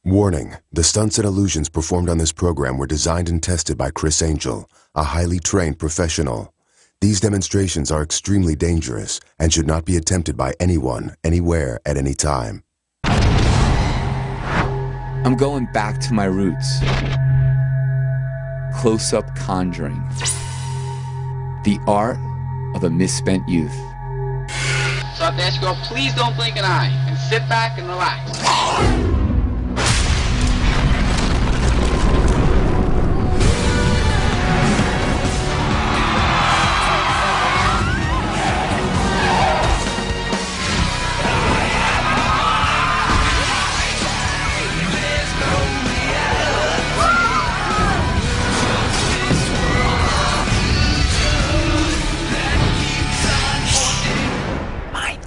Warning, the stunts and illusions performed on this program were designed and tested by Criss, a highly trained professional. These demonstrations are extremely dangerous and should not be attempted by anyone, anywhere, at any time. I'm going back to my roots. Close-up conjuring. The art of a misspent youth. So I have to ask you all, please don't blink an eye and sit back and relax.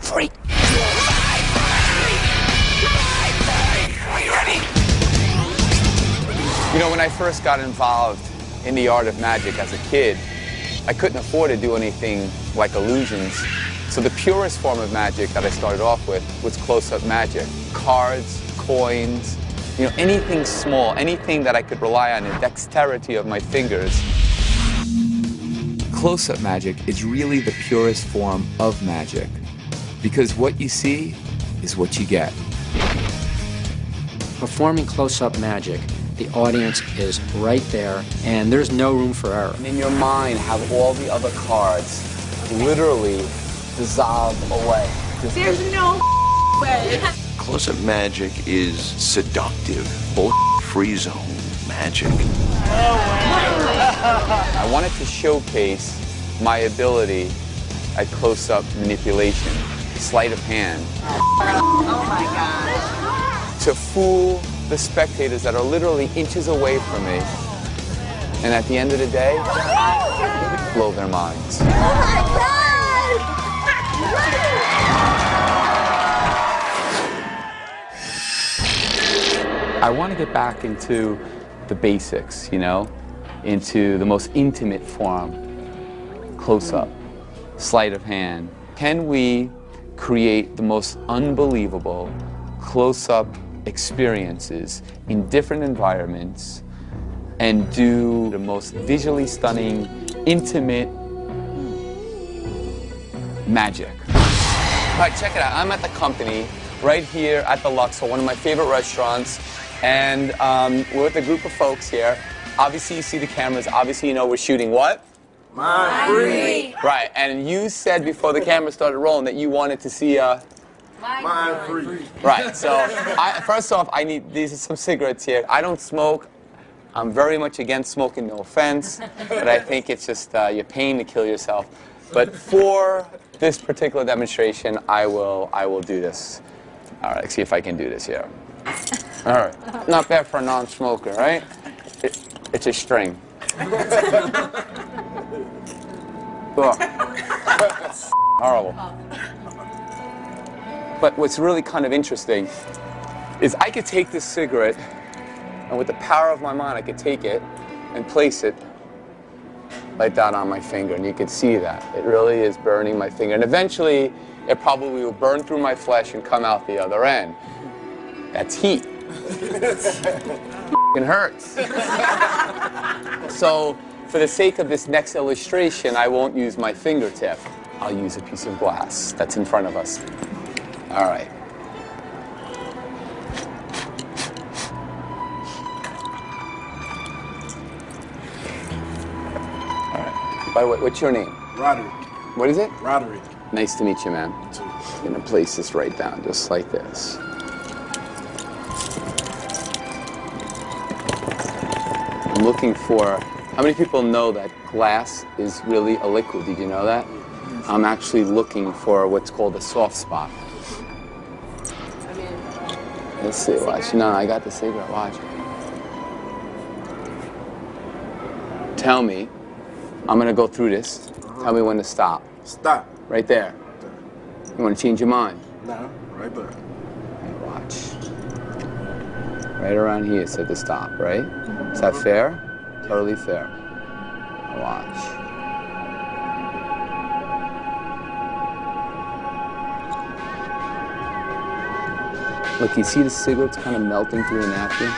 Freak. Are you ready? You know, when I first got involved in the art of magic as a kid, I couldn't afford to do anything like illusions. So the purest form of magic that I started off with was close-up magic. Cards, coins, you know, anything small, anything that I could rely on the dexterity of my fingers. Close-up magic is really the purest form of magic. Because what you see is what you get. Performing close-up magic, the audience is right there, and there's no room for error. And in your mind, have all the other cards literally dissolve away. There's no way. Close-up magic is seductive, free zone magic. I wanted to showcase my ability at close-up manipulation. Sleight of hand. Oh my gosh. To fool the spectators that are literally inches away from me. And at the end of the day, blow their minds. Oh my God! I want to get back into the basics, you know, into the most intimate form. Close-up, sleight of hand. Can we create the most unbelievable close-up experiences in different environments and do the most visually stunning, intimate magic? All right, check it out. I'm at the Company right here at the Luxor, one of my favorite restaurants, and we're with a group of folks here. Obviously, you see the cameras. Obviously, you know we're shooting what? Mindfreak. Right, and you said before the camera started rolling that you wanted to see a Mindfreak. Right, so first off, these are some cigarettes here. I don't smoke. I'm very much against smoking, no offense, but I think it's just you're paying to kill yourself. But for this particular demonstration, I will do this. All right, let's see if I can do this here. All right, not bad for a non-smoker, right? It's a string. Horrible. But what's really kind of interesting is I could take this cigarette, and with the power of my mind, I could take it and place it like that on my finger, and you can see that. It really is burning my finger, and eventually, it probably will burn through my flesh and come out the other end. That's heat. It hurts. So, for the sake of this next illustration, I won't use my fingertip. I'll use a piece of glass that's in front of us. All right. All right. By the way, what's your name? Roderick. What is it? Roderick. Nice to meet you, man. I'm gonna place this right down, just like this. I'm looking for, how many people know that glass is really a liquid? Did you know that? I'm actually looking for what's called a soft spot. Let's see, watch. No, I got the cigarette, watch. Tell me, I'm gonna go through this. Tell me when to stop. Stop. Right there. You wanna change your mind? No, right there. Okay, watch. Right around here it said to stop, right? Is that fair? Totally fair. Watch. Look, you see the cigarettes kind of melting through the napkin?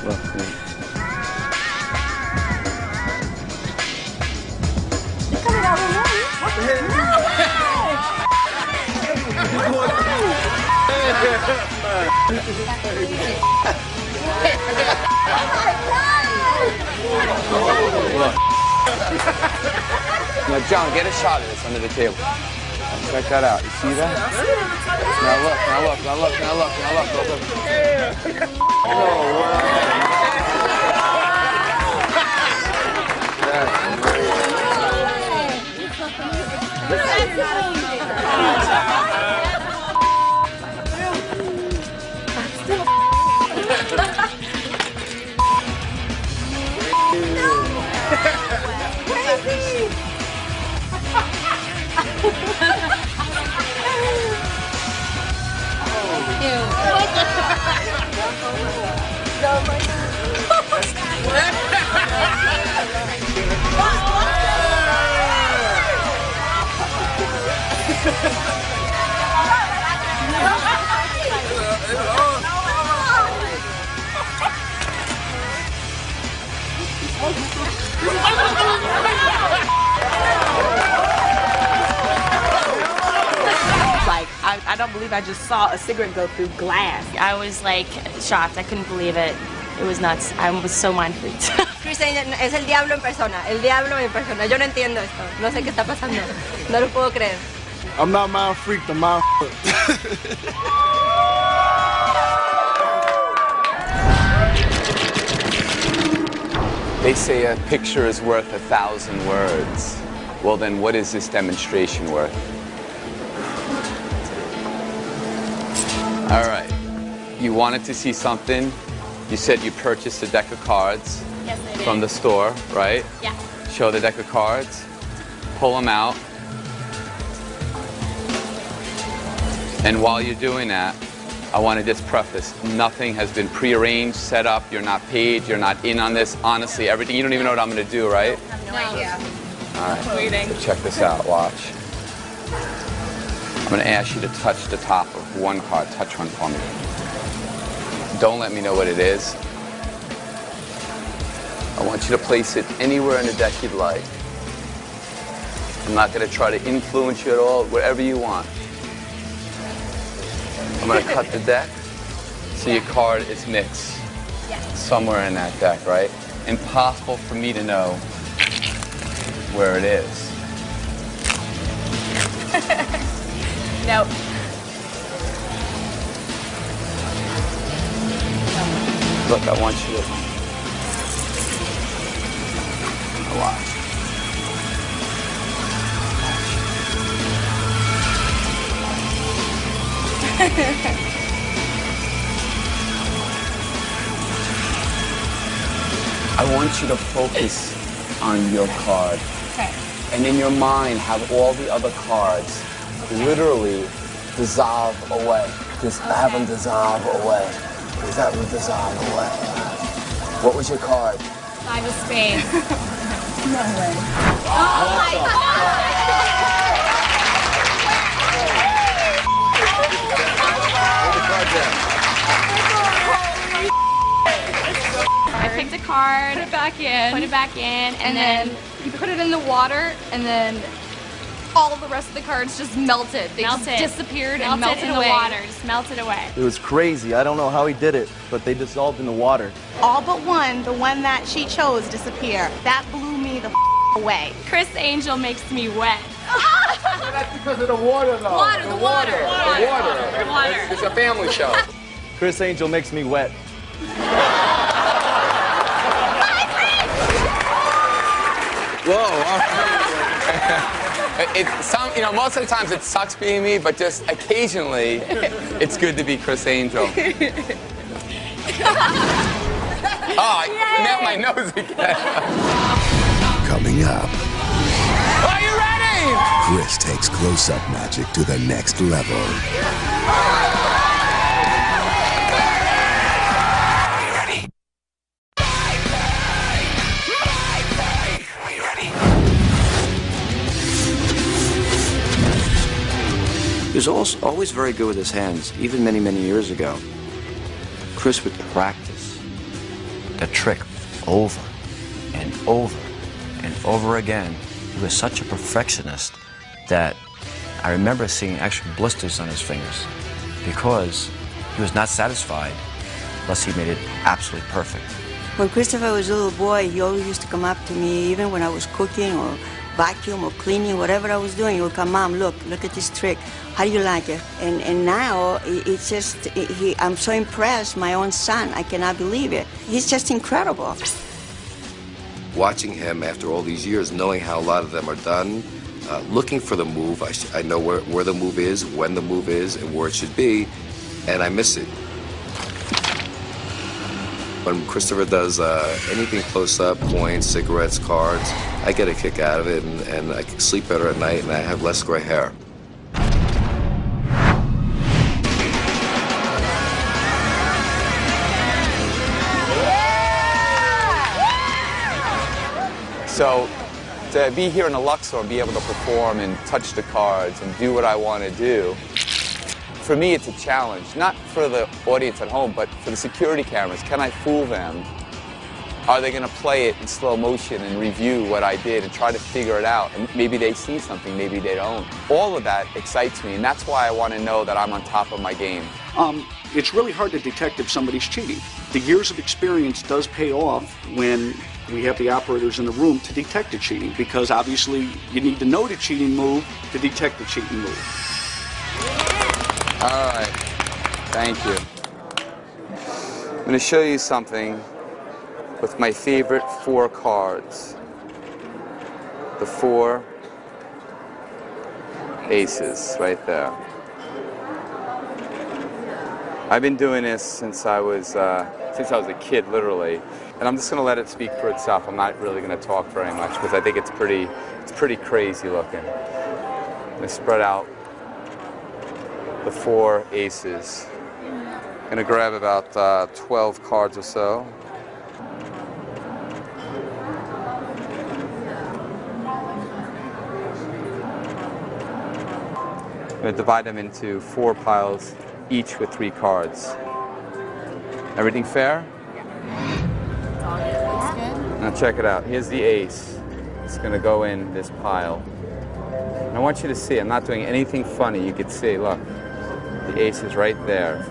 Look, look. Now, John, get a shot of this under the table. Check that out. You see that? Now look, now look, now look, now look, now look, look, look. Oh, Like, I don't believe I just saw a cigarette go through glass. I was like shocked. I couldn't believe it. It was nuts. I was so mind-freaked. Criss es el diablo en persona, el diablo en persona. Yo no entiendo esto. No sé qué está pasando. No lo puedo creer. I'm not mind-freaked, I'm mind-freaked. They say a picture is worth 1,000 words. Well, then what is this demonstration worth? All right. You wanted to see something. You said you purchased a deck of cards from the store, right? Yeah. Show the deck of cards. Pull them out. And while you're doing that, I want to just preface, nothing has been prearranged, set up, you're not paid, you're not in on this. Honestly, everything, you don't even know what I'm going to do, right? I have no idea. All right. Waiting. So check this out, watch. I'm going to ask you to touch the top of one card. Touch one for me. Don't let me know what it is. I want you to place it anywhere in the deck you'd like. I'm not going to try to influence you at all, wherever you want. I'm going to cut the deck so your card is mixed somewhere in that deck, right? Impossible for me to know where it is. Nope. Look, I want you to watch. I want you to focus on your card. Okay. And in your mind, have all the other cards literally dissolve away. Just have them dissolve away. Just have them dissolve away. What was your card? 5 of spades. No way. Oh my God! I picked a card, put it back in, and then you put it in the water, and then all the rest of the cards just melted. They just disappeared and melted in away. the water, just melted away. It was crazy. I don't know how he did it, but they dissolved in the water. All but one, the one that she chose, disappear. That blew me the away. Criss Angel makes me wet. That's because of the water, though. The water. It's a family show. Criss Angel makes me wet. Whoa. Most of the times it sucks being me, but just occasionally it's good to be Criss Angel. Oh, I nailed my nose again. Coming up, Are you ready? Criss takes close-up magic to the next level. was also always very good with his hands, even many, many years ago. Criss would practice the trick over and over and over again. He was such a perfectionist that I remember seeing actual blisters on his fingers because he was not satisfied unless he made it absolutely perfect. When Christopher was a little boy, he always used to come up to me, even when I was cooking or vacuum or cleaning, whatever I was doing, he would come, Mom, look at this trick. How do you like it? And now, it's just, I'm so impressed, my own son, I cannot believe it. He's just incredible. Watching him after all these years, knowing how a lot of them are done, looking for the move, I know where the move is, when the move is, and where it should be, and I miss it. When Christopher does anything close up, coins, cigarettes, cards, I get a kick out of it, and I can sleep better at night, and I have less gray hair. So to be here in the Luxor and be able to perform and touch the cards and do what I want to do, for me it's a challenge. Not for the audience at home, but for the security cameras. Can I fool them? Are they going to play it in slow motion and review what I did and try to figure it out? And maybe they see something, maybe they don't. All of that excites me, and that's why I want to know that I'm on top of my game. It's really hard to detect if somebody's cheating. The years of experience does pay off when we have the operators in the room to detect the cheating, because obviously you need to know the cheating move to detect the cheating move. All right, thank you. I'm going to show you something with my favorite 4 cards. The 4 aces right there. I've been doing this since I was a kid, literally. And I'm just going to let it speak for itself. I'm not really going to talk very much because I think it's pretty crazy looking. I'm going to spread out the 4 aces. I'm going to grab about 12 cards or so. I'm going to divide them into 4 piles, each with 3 cards. Everything fair? Now check it out. Here's the ace. It's going to go in this pile. And I want you to see, I'm not doing anything funny. You can see, look, the ace is right there.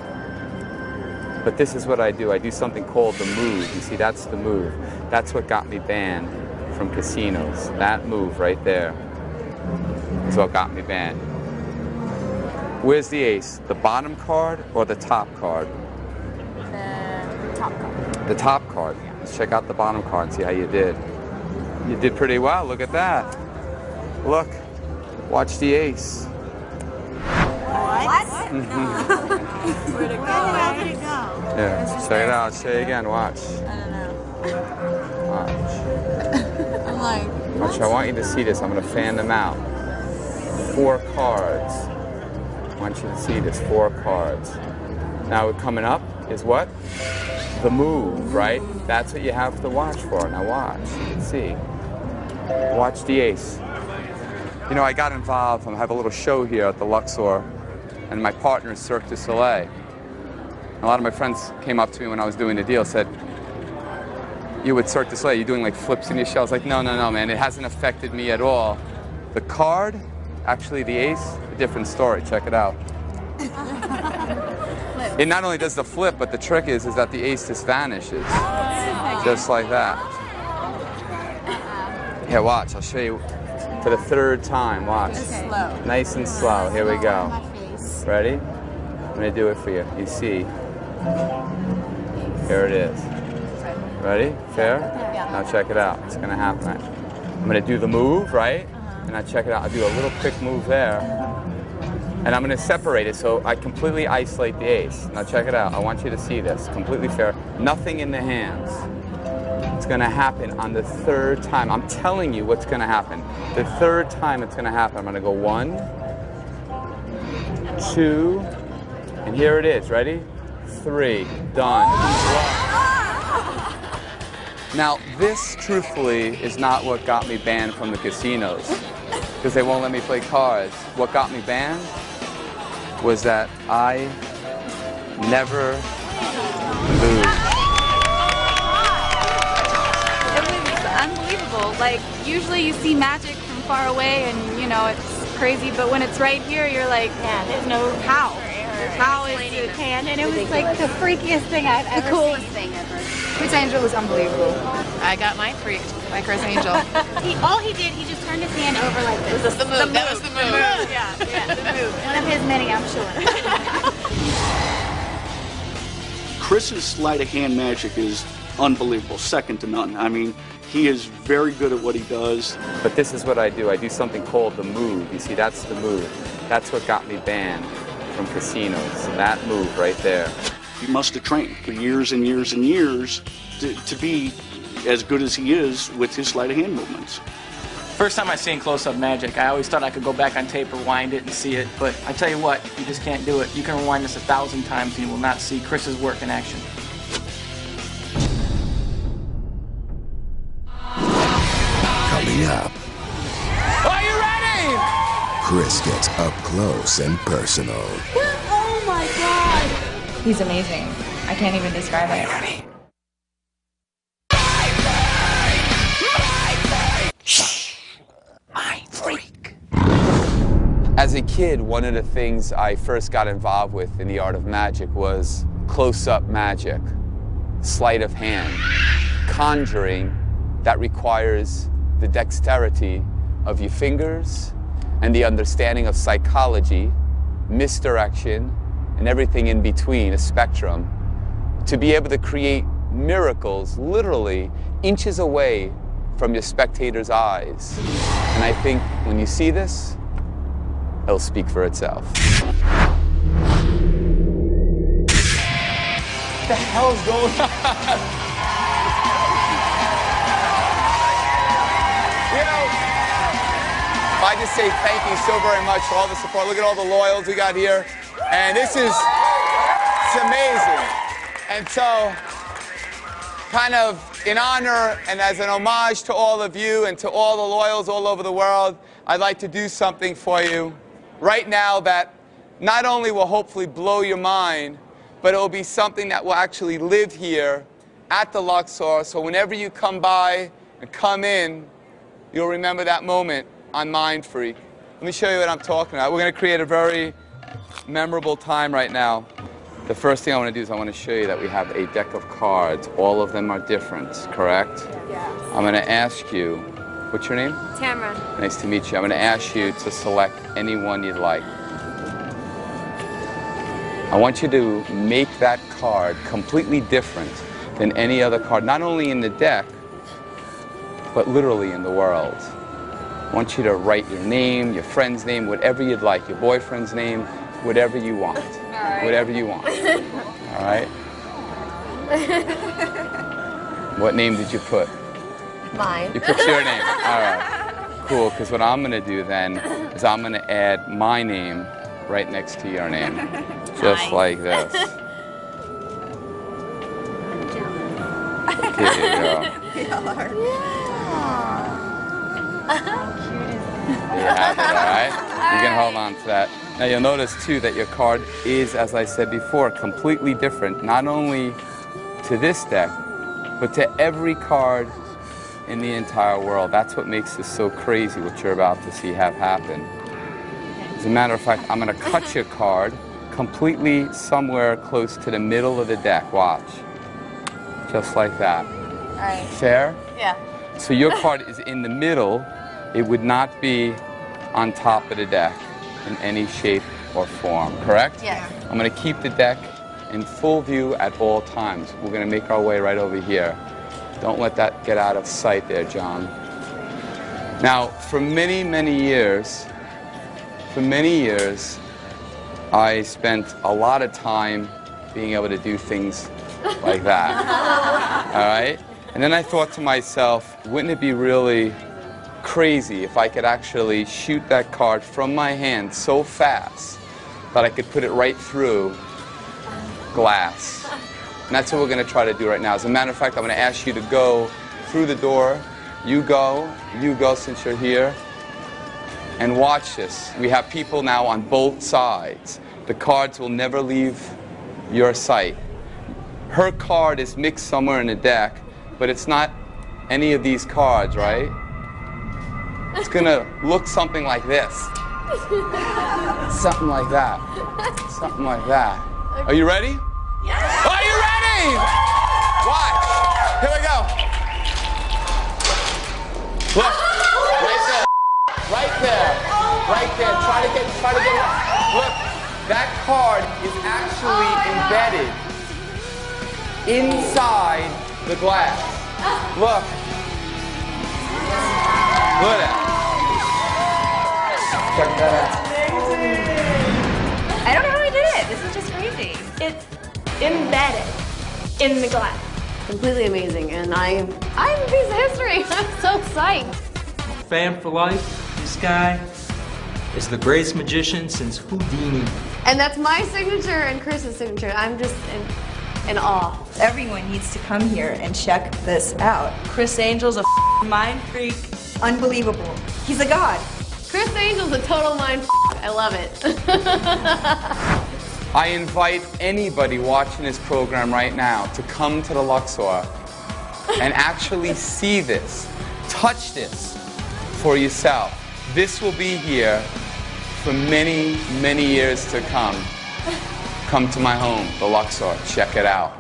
But this is what I do. I do something called the move. You see, that's the move. That's what got me banned from casinos. That move right there is what got me banned. Where's the ace? The bottom card or the top card? The top card. The top card. Let's check out the bottom card and see how you did. You did pretty well. Look at that. Look. Watch the ace. What? Where'd it go? How did it go? Yeah. Check it out. I'll show you again. Watch. I don't know. Watch. I'm like, Watch. I want you to see this. I'm going to fan them out. 4 cards. I want you to see this. 4 cards. Now coming up is what? The move, right? That's what you have to watch for. Now watch. You can see. Watch the ace. You know, I got involved. I have a little show here at the Luxor, and my partner is Cirque du Soleil. A lot of my friends came up to me when I was doing the deal, said, "You with Cirque du Soleil, you doing like flips in your show?" I was like, no, man, it hasn't affected me at all. The card, actually the ace, a different story. Check it out. It not only does the flip, but the trick is that the ace just vanishes. Just like that. Here, watch. I'll show you for the 3rd time. Watch. Okay. Nice and slow. Here we go. Ready? I'm going to do it for you. You see. Here it is. Ready? Fair? Now check it out. It's going to happen. I'm going to do the move, right? And now check it out. I'll do a little quick move there. And I'm going to separate it so I completely isolate the ace. Now check it out. I want you to see this. Completely fair. Nothing in the hands. It's going to happen on the 3rd time. I'm telling you what's going to happen. The 3rd time it's going to happen. I'm going to go 1, 2, and here it is. Ready? 3. Done. Now, this, truthfully, is not what got me banned from the casinos, because they won't let me play cards. What got me banned was that I never moved. It was unbelievable. Like, usually you see magic from far away and, you know, it's crazy, but when it's right here, you're like, yeah, there's no how. How is it? And it was like the freakiest thing I've ever seen. The coolest thing ever. Criss Angel was unbelievable. I got mind freaked by Criss Angel. All he did, he just turned his hand over like this. That was the move. That was the move. Yeah, the move. One of his many, I'm sure. Chris's sleight of hand magic is unbelievable, second to none. I mean, he is very good at what he does. But this is what I do. I do something called the move. You see, that's the move. That's what got me banned from casinos. That move right there. He must have trained for years and years and years to be as good as he is with his sleight of hand movements. First time I seen close-up magic, I always thought I could go back on tape, rewind it, and see it. But I tell you what, you just can't do it. You can rewind this 1,000 times, and you will not see Chris's work in action. Coming up, Are you ready? Criss gets up close and personal. Oh my God! He's amazing. I can't even describe it. As a kid, one of the things I first got involved with in the art of magic was close-up magic, sleight of hand, conjuring that requires the dexterity of your fingers and the understanding of psychology, misdirection, and everything in between, a spectrum, to be able to create miracles literally inches away from your spectator's eyes. And I think when you see this, it'll speak for itself. What the hell's going on? You know, I just say thank you so very much for all the support. Look at all the loyals we got here. And this is, it's amazing. And so, kind of in honor and as an homage to all of you and to all the loyals all over the world, I'd like to do something for you right now that not only will hopefully blow your mind, but it will be something that will actually live here at the Luxor. So whenever you come by and come in, you'll remember that moment on Mind Freak. Let me show you what I'm talking about. We're going to create a very memorable time right now. The first thing I want to do is I want to show you that we have a deck of cards. All of them are different, correct? Yes. I'm going to ask you, what's your name? Tamara. Nice to meet you. I'm going to ask you to select any one you'd like. I want you to make that card completely different than any other card, not only in the deck, but literally in the world. I want you to write your name, your friend's name, whatever you'd like, your boyfriend's name, whatever you want. Right. Whatever you want. All right? What name did you put? Mine. You put your name. All right. Cool, because what I'm going to do then is I'm going to add my name right next to your name. Just like this. There you go. There you have it, all right? You can hold on to that. Now you'll notice too that your card is, as I said before, completely different, not only to this deck, but to every card in the entire world. That's what makes this so crazy, what you're about to see have happen. As a matter of fact, I'm going to cut your card completely somewhere close to the middle of the deck. Watch. Just like that. All right. Fair? Yeah. So your card is in the middle. It would not be on top of the deck in any shape or form, correct? Yes. I'm going to keep the deck in full view at all times. We're going to make our way right over here. Don't let that get out of sight there, John. Now, for many, many years, I spent a lot of time being able to do things like that, all right? And then I thought to myself, wouldn't it be really crazy if I could actually shoot that card from my hand so fast that I could put it right through glass. And that's what we're going to try to do right now. As a matter of fact, I'm going to ask you to go through the door. You go since you're here. And watch this. We have people now on both sides. The cards will never leave your sight. Her card is mixed somewhere in the deck, but it's not any of these cards, right? It's gonna look something like this. Something like that. Something like that. Are you ready? Yeah. Are you ready? Watch. Here we go. Look. Right there. Right there. Right there. Try to get it. Look. That card is actually embedded inside the glass. Look. Look at that. Check that out. I don't know how I did it. This is just crazy. It's embedded in the glass. Completely amazing, and I'm a piece of history. I'm so psyched. Fan for life. This guy is the greatest magician since Houdini. And that's my signature and Chris's signature. I'm just in awe. Everyone needs to come here and check this out. Criss Angel's a mind freak. Unbelievable. He's a god. Criss Angel's a total mind f***. I love it. I invite anybody watching this program right now to come to the Luxor and actually see this, touch this for yourself. This will be here for many, many years to come. Come to my home, the Luxor. Check it out.